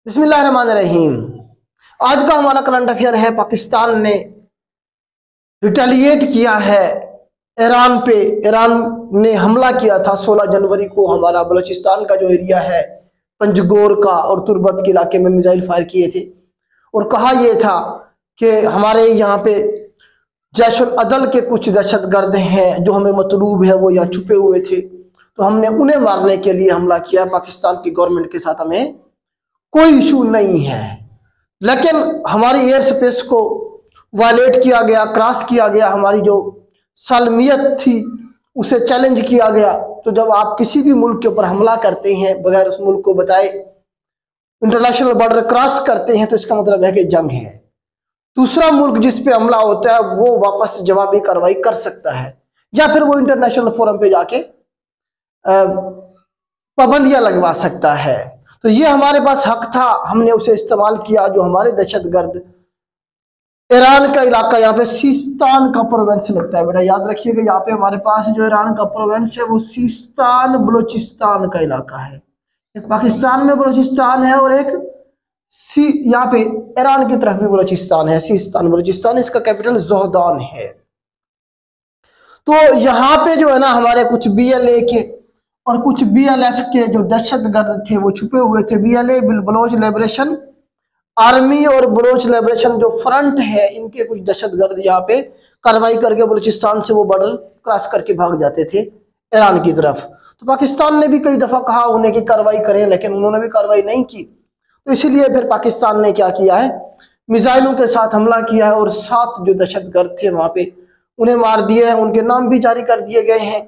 बिस्मिल्लाहिर्रहमानिर्रहीम। आज का हमारा करंट अफेयर है, पाकिस्तान ने रिटेलिएट किया है ईरान पे। ईरान ने हमला किया था 16 जनवरी को हमारा बलूचिस्तान का जो एरिया है पंजगोर का और तुर्बत के इलाके में मिसाइल फायर किए थे और कहा यह था कि हमारे यहाँ पे जैश उल अदल के कुछ दहशतगर्द हैं जो हमें मतलूब है, वो यहाँ छुपे हुए थे, तो हमने उन्हें मारने के लिए हमला किया। पाकिस्तान की गवर्नमेंट के साथ हमें कोई इशू नहीं है, लेकिन हमारी एयर स्पेस को वायलेट किया गया, क्रॉस किया गया, हमारी जो सालमियत थी उसे चैलेंज किया गया। तो जब आप किसी भी मुल्क के ऊपर हमला करते हैं बगैर उस मुल्क को बताए, इंटरनेशनल बॉर्डर क्रॉस करते हैं, तो इसका मतलब है कि जंग है। दूसरा मुल्क जिस पे हमला होता है वो वापस जवाबी कार्रवाई कर सकता है या फिर वो इंटरनेशनल फोरम पे जाके पाबंदियां लगवा सकता है। तो ये हमारे पास हक था, हमने उसे इस्तेमाल किया। जो हमारे दहशतगर्द ईरान का इलाका, यहाँ पे सिस्तान का प्रोविंस लगता है बेटा, याद रखिएगा। यहाँ पे हमारे पास जो ईरान का प्रोविंस है वो सिस्तान बलूचिस्तान का इलाका है। एक पाकिस्तान में बलूचिस्तान है और एक यहाँ पे ईरान की तरफ भी बलूचिस्तान है, सिस्तान बलूचिस्तान। इसका कैपिटल जोहदान है। तो यहाँ पे जो है ना हमारे कुछ BLA के और कुछ BLF के जो दहशतगर्द थे वो छुपे हुए थे। BLA बलोच लिबरेशन आर्मी और बलोच लिबरेशन जो फ्रंट है, इनके कुछ दहशतगर्द यहाँ पे कार्रवाई करके बलूचिस्तान से वो बॉर्डर क्रॉस करके भाग जाते थे ईरान की तरफ। तो पाकिस्तान ने भी कई दफा कहा उन्हें कि कार्रवाई करें, लेकिन उन्होंने भी कार्रवाई नहीं की। तो इसीलिए फिर पाकिस्तान ने क्या किया है, मिसाइलों के साथ हमला किया है और 7 जो दहशतगर्द थे वहां पे उन्हें मार दिया है, उनके नाम भी जारी कर दिए गए हैं।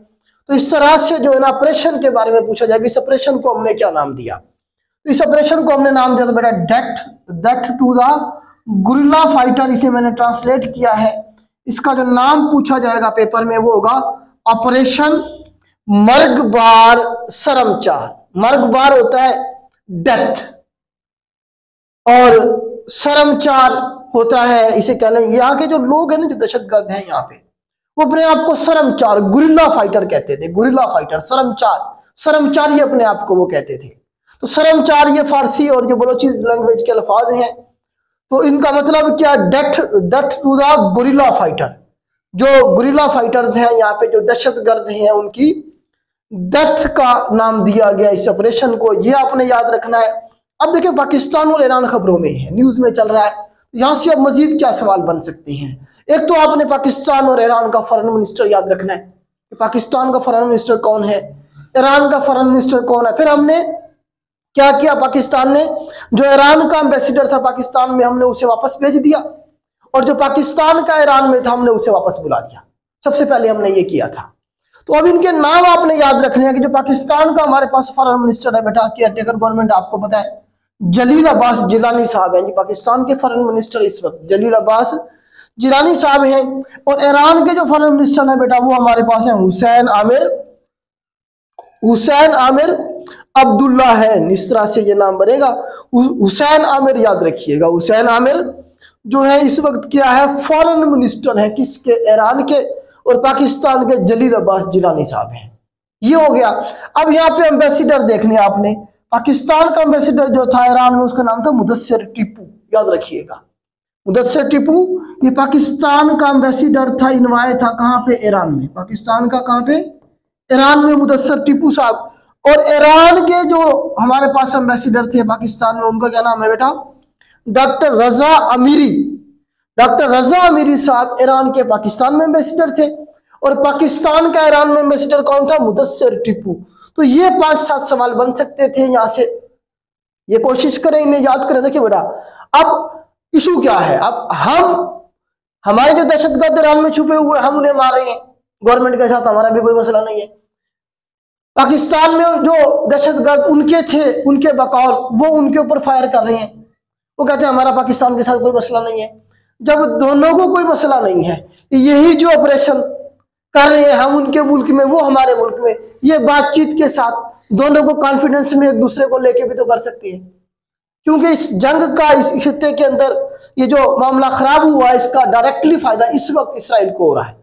तो इस तरह से जो है ना ऑपरेशन के बारे में पूछा जाएगा, इस ऑपरेशन को हमने क्या नाम दिया? तो इस ऑपरेशन को हमने नाम दिया था बेटा death to the guerrilla fighter. इसे मैंने ट्रांसलेट किया है। इसका जो नाम पूछा जाएगा पेपर में वो होगा ऑपरेशन मर्गबार शर्मचार। मर्गबार होता है डेथ और शर्मचार होता है, इसे कह लें यहाँ के जो लोग हैं ना, जो दहशतगर्द हैं यहाँ पे, वो अपने आप को शर्मचार गुरिल्ला फाइटर कहते थे। गुरिल्ला फाइटर, शर्मचार ही अपने आप को वो कहते थे। तो शर्मचार ये फारसी और ये बलोची लैंग्वेज के अल्फाज हैं। तो इनका मतलब क्या, death to the guerrilla fighter. जो गुरिल्ला फाइटर्स हैं यहाँ पे, जो दहशतगर्द हैं, उनकी डेथ का नाम दिया गया इस ऑपरेशन को। ये आपने याद रखना है। अब देखिए पाकिस्तान और ईरान खबरों में है, न्यूज में चल रहा है। यहां से अब मजीद क्या सवाल बन सकते हैं? एक तो आपने पाकिस्तान और ईरान का फॉरेन मिनिस्टर याद रखना है कि पाकिस्तान का फॉरेन मिनिस्टर कौन है, ईरान का फॉरेन मिनिस्टर कौन है। फिर हमने क्या किया, पाकिस्तान ने जो ईरान का एम्बेसडर था पाकिस्तान में, हमने उसे वापस भेज दिया, और जो पाकिस्तान का ईरान में था हमने उसे वापस बुला लिया। सबसे पहले हमने ये किया था। तो अब इनके नाम आपने याद रखने हैं कि जो पाकिस्तान का हमारे पास फॉरेन मिनिस्टर है बेटा, केयरटेकर गवर्नमेंट, आपको पता है जलील अब्बास जिलानी साहब हैं जी। पाकिस्तान के फॉरेन मिनिस्टर इस वक्त जलील अब्बास जिलानी साहब हैं। और ईरान के जो फॉरेन मिनिस्टर है बेटा वो हमारे पास है हुसैन आमिर अब्दुल्ला है। इस तरह से ये नाम बनेगा, हुसैन आमिर, याद रखिएगा। हुसैन आमिर जो है इस वक्त क्या है, फॉरेन मिनिस्टर है किसके, ईरान के। और पाकिस्तान के जलील अब्बास जिलानी साहब हैं। ये हो गया। अब यहाँ पे एम्बेसडर देखने आपने, पाकिस्तान का एम्बेसडर जो था ईरान में, उसका नाम था मुदस्सिर टिपू, याद रखिएगा। मुदस्सिर टिपू ये पाकिस्तान का एम्बेसडर था, इनवाय था कहाँ पे, ईरान में। पाकिस्तान का कहाँ पे, ईरान में मुदस्सिर टिपू साहब। और ईरान के जो हमारे पास एम्बेसडर थे पाकिस्तान में, उनका क्या नाम है बेटा, डॉक्टर रजा अमीरी। डॉक्टर रजा अमीरी साहब ईरान के पाकिस्तान में एम्बेसडर थे, और पाकिस्तान का ईरान में एम्बेसडर कौन था, मुदस्सिर टिपू। तो ये 5-7 सवाल बन सकते थे यहाँ से, ये कोशिश करें, इन्हें याद करें। देखिए बेटा अब इशू क्या है, अब हमारे जो दहशतगर्द ईरान में छुपे हुए हम उन्हें मार रहे हैं, गवर्नमेंट के साथ हमारा भी कोई मसला नहीं है। पाकिस्तान में जो दहशतगर्द उनके थे, उनके बकौल वो उनके ऊपर फायर कर रहे हैं, वो कहते हैं हमारा पाकिस्तान के साथ कोई मसला नहीं है। जब दोनों को कोई मसला नहीं है, यही जो ऑपरेशन कर रहे हैं हम उनके मुल्क में, वो हमारे मुल्क में, ये बातचीत के साथ दोनों को कॉन्फिडेंस में एक दूसरे को लेके भी तो कर सकती है। क्योंकि इस जंग का, इस खित्ते के अंदर ये जो मामला खराब हुआ है, इसका डायरेक्टली फायदा इस वक्त इसराइल को हो रहा है।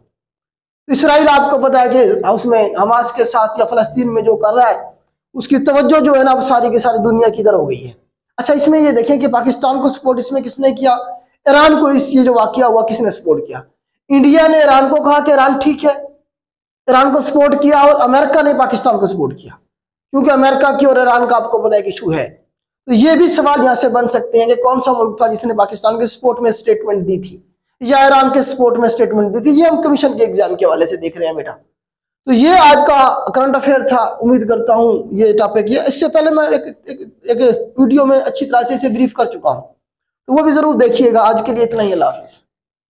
इसराइल आपको पता है कि उसमें हमास के साथ या फलस्तीन में जो कर रहा है, उसकी तवज्जो जो है ना अब सारी की सारी दुनिया की तरफ हो गई है। अच्छा, इसमें ये देखें कि पाकिस्तान को सपोर्ट इसमें किसने किया? ईरान को। इस ये जो वाकया हुआ किसने सपोर्ट किया? इंडिया ने ईरान को कहा कि ईरान ठीक है, ईरान को सपोर्ट किया, और अमेरिका ने पाकिस्तान को सपोर्ट किया, क्योंकि अमेरिका की और ईरान का आपको पता है कि इशू है। तो ये भी सवाल यहां से बन सकते हैं कि कौन सा मुल्क था जिसने पाकिस्तान के सपोर्ट में स्टेटमेंट दी थी या ईरान के सपोर्ट में स्टेटमेंट दी थी। ये हम कमीशन के एग्जाम के हवाले से देख रहे हैं बेटा। तो ये आज का करंट अफेयर था। उम्मीद करता हूं ये टॉपिक, ये इससे पहले मैं एक वीडियो में अच्छी तरह से इसे ब्रीफ कर चुका हूं, तो वो भी जरूर देखिएगा। आज के लिए इतना ही, अल्लाह हाफिज़।